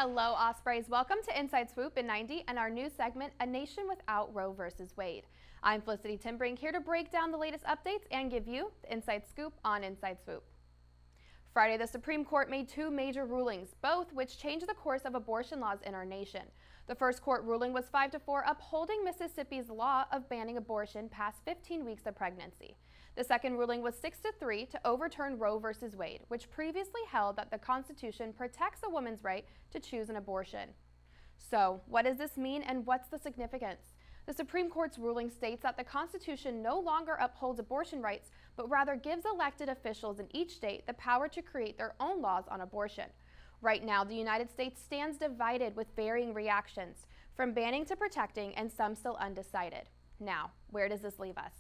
Hello, Ospreys. Welcome to Inside Swoop in 90 and our new segment, A Nation Without Roe vs. Wade. I'm Felicity Brink, here to break down the latest updates and give you the inside scoop on Inside Swoop. Friday, the Supreme Court made two major rulings, both which changed the course of abortion laws in our nation. The first court ruling was 5-4, upholding Mississippi's law of banning abortion past 15 weeks of pregnancy. The second ruling was 6-3 to overturn Roe vs. Wade, which previously held that the Constitution protects a woman's right to choose an abortion. So, what does this mean and what's the significance? The Supreme Court's ruling states that the Constitution no longer upholds abortion rights, but rather gives elected officials in each state the power to create their own laws on abortion. Right now, the United States stands divided with varying reactions, from banning to protecting, and some still undecided. Now, where does this leave us?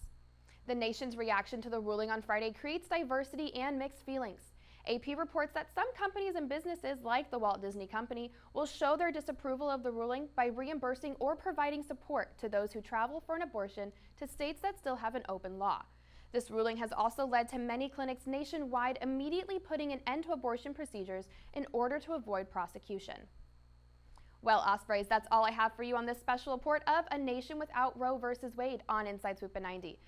The nation's reaction to the ruling on Friday creates diversity and mixed feelings. AP reports that some companies and businesses, like the Walt Disney Company, will show their disapproval of the ruling by reimbursing or providing support to those who travel for an abortion to states that still have an open law. This ruling has also led to many clinics nationwide immediately putting an end to abortion procedures in order to avoid prosecution. Well, Ospreys, that's all I have for you on this special report of A Nation Without Roe vs. Wade on Inside Swoop in 90.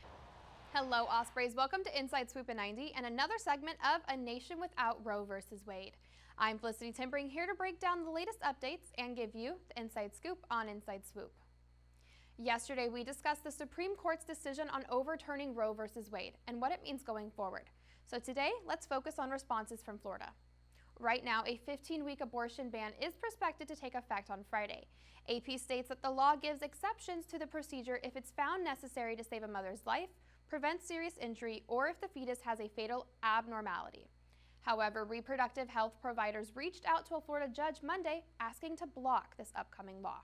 Hello, Ospreys. Welcome to Inside Swoop in 90 and another segment of A Nation Without Roe vs. Wade. I'm Felicity Brink, here to break down the latest updates and give you the inside scoop on Inside Swoop. Yesterday, we discussed the Supreme Court's decision on overturning Roe vs. Wade and what it means going forward. So today, let's focus on responses from Florida. Right now, a 15-week abortion ban is prospected to take effect on Friday. AP states that the law gives exceptions to the procedure if it's found necessary to save a mother's life, prevent serious injury, or if the fetus has a fatal abnormality. However, reproductive health providers reached out to a Florida judge Monday asking to block this upcoming law.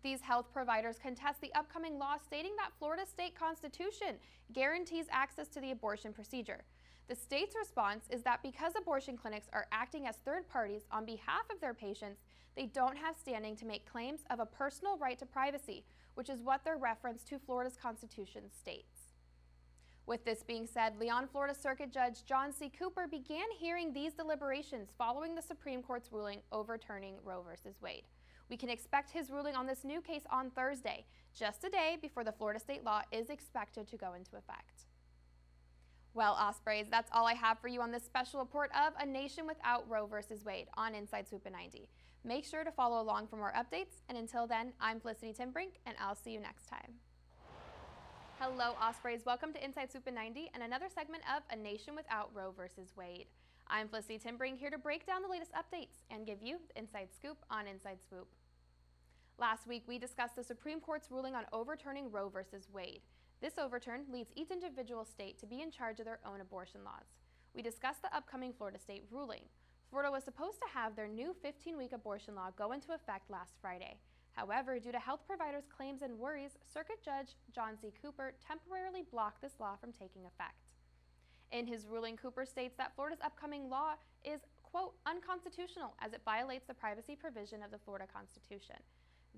These health providers contest the upcoming law stating that Florida's state constitution guarantees access to the abortion procedure. The state's response is that because abortion clinics are acting as third parties on behalf of their patients, they don't have standing to make claims of a personal right to privacy, which is what their reference to Florida's constitution states. With this being said, Leon Florida Circuit Judge John C. Cooper began hearing these deliberations following the Supreme Court's ruling overturning Roe vs. Wade. We can expect his ruling on this new case on Thursday, just a day before the Florida state law is expected to go into effect. Well, Ospreys, that's all I have for you on this special report of A Nation Without Roe vs. Wade on Inside Swoop in 90. Make sure to follow along for more updates, and until then, I'm Felicity Brink, and I'll see you next time. Hello, Ospreys. Welcome to Inside Swoop in 90 and another segment of A Nation Without Roe vs. Wade. I'm Felicity Brink, here to break down the latest updates and give you the inside scoop on Inside Swoop. Last week, we discussed the Supreme Court's ruling on overturning Roe vs. Wade. This overturn leads each individual state to be in charge of their own abortion laws. We discussed the upcoming Florida state ruling. Florida was supposed to have their new 15-week abortion law go into effect last Friday. However, due to health providers' claims and worries, Circuit Judge John C. Cooper temporarily blocked this law from taking effect. In his ruling, Cooper states that Florida's upcoming law is, quote, unconstitutional as it violates the privacy provision of the Florida Constitution.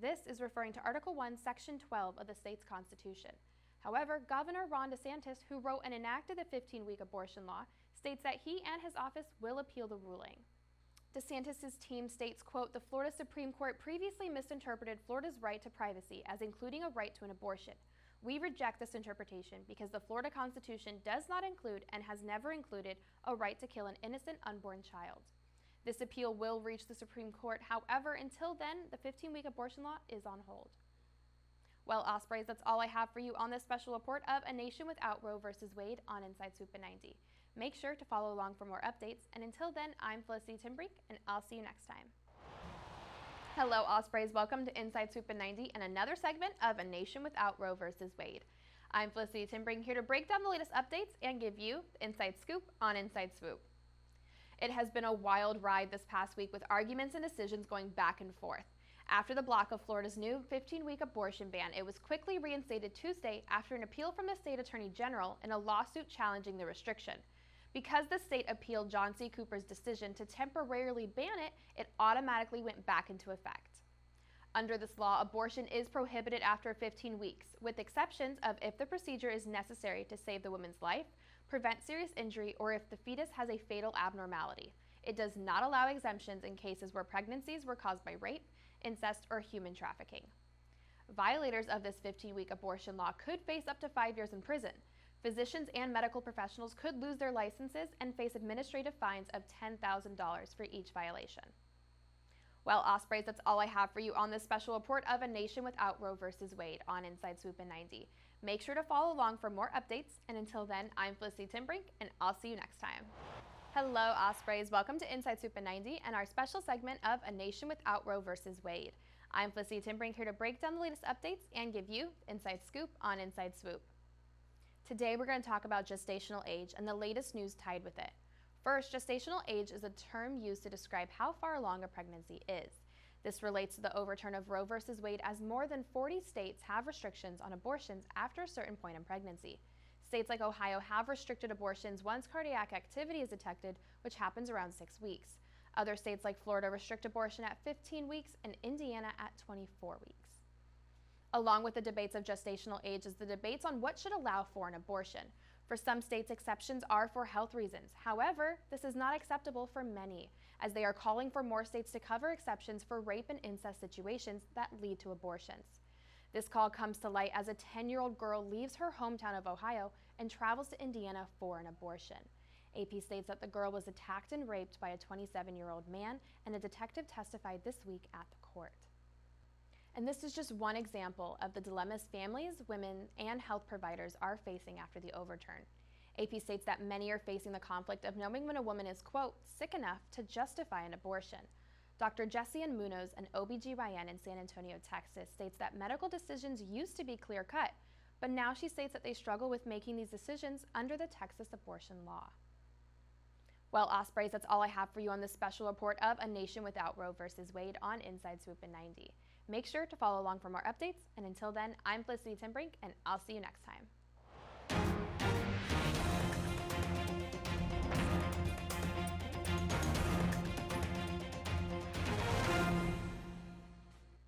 This is referring to Article 1, Section 12 of the state's constitution. However, Governor Ron DeSantis, who wrote and enacted the 15-week abortion law, states that he and his office will appeal the ruling. DeSantis' team states, quote, the Florida Supreme Court previously misinterpreted Florida's right to privacy as including a right to an abortion. We reject this interpretation because the Florida Constitution does not include and has never included a right to kill an innocent unborn child. This appeal will reach the Supreme Court. However, until then, the 15-week abortion law is on hold. Well, Ospreys, that's all I have for you on this special report of A Nation Without Roe vs. Wade on Inside Swoop in 90. Make sure to follow along for more updates, and until then, I'm Felicity Brink, and I'll see you next time. Hello, Ospreys. Welcome to Inside Swoop in 90 and another segment of A Nation Without Roe vs. Wade. I'm Felicity Brink, here to break down the latest updates and give you the inside scoop on Inside Swoop. It has been a wild ride this past week with arguments and decisions going back and forth. After the block of Florida's new 15-week abortion ban, it was quickly reinstated Tuesday after an appeal from the state attorney general in a lawsuit challenging the restriction. Because the state appealed John C. Cooper's decision to temporarily ban it, it automatically went back into effect. Under this law, abortion is prohibited after 15 weeks, with exceptions of if the procedure is necessary to save the woman's life, prevent serious injury, or if the fetus has a fatal abnormality. It does not allow exemptions in cases where pregnancies were caused by rape, incest, or human trafficking. Violators of this 15-week abortion law could face up to 5 years in prison. Physicians and medical professionals could lose their licenses and face administrative fines of $10,000 for each violation. Well, Ospreys, that's all I have for you on this special report of A Nation Without Roe vs. Wade on Inside Swoop in 90. Make sure to follow along for more updates, and until then, I'm Felicity Brink, and I'll see you next time. Hello, Ospreys. Welcome to Inside Swoop in 90 and our special segment of A Nation Without Roe vs. Wade. I'm Felicity Brink, here to break down the latest updates and give you the Inside Scoop on Inside Swoop. Today, we're going to talk about gestational age and the latest news tied with it. First, gestational age is a term used to describe how far along a pregnancy is. This relates to the overturn of Roe v. Wade, as more than 40 states have restrictions on abortions after a certain point in pregnancy. States like Ohio have restricted abortions once cardiac activity is detected, which happens around 6 weeks. Other states like Florida restrict abortion at 15 weeks and Indiana at 24 weeks. Along with the debates of gestational age is the debates on what should allow for an abortion. For some states, exceptions are for health reasons. However, this is not acceptable for many, as they are calling for more states to cover exceptions for rape and incest situations that lead to abortions. This call comes to light as a 10-year-old girl leaves her hometown of Ohio and travels to Indiana for an abortion. AP states that the girl was attacked and raped by a 27-year-old man, and a detective testified this week at the court. And this is just one example of the dilemmas families, women, and health providers are facing after the overturn. AP states that many are facing the conflict of knowing when a woman is, quote, sick enough to justify an abortion. Dr. Jessie Munoz, an OBGYN in San Antonio, Texas, states that medical decisions used to be clear-cut, but now she states that they struggle with making these decisions under the Texas abortion law. Well, Ospreys, that's all I have for you on this special report of A Nation Without Roe vs. Wade on Inside Swoop in 90. Make sure to follow along for more updates, and until then, I'm Felicity Brink, and I'll see you next time.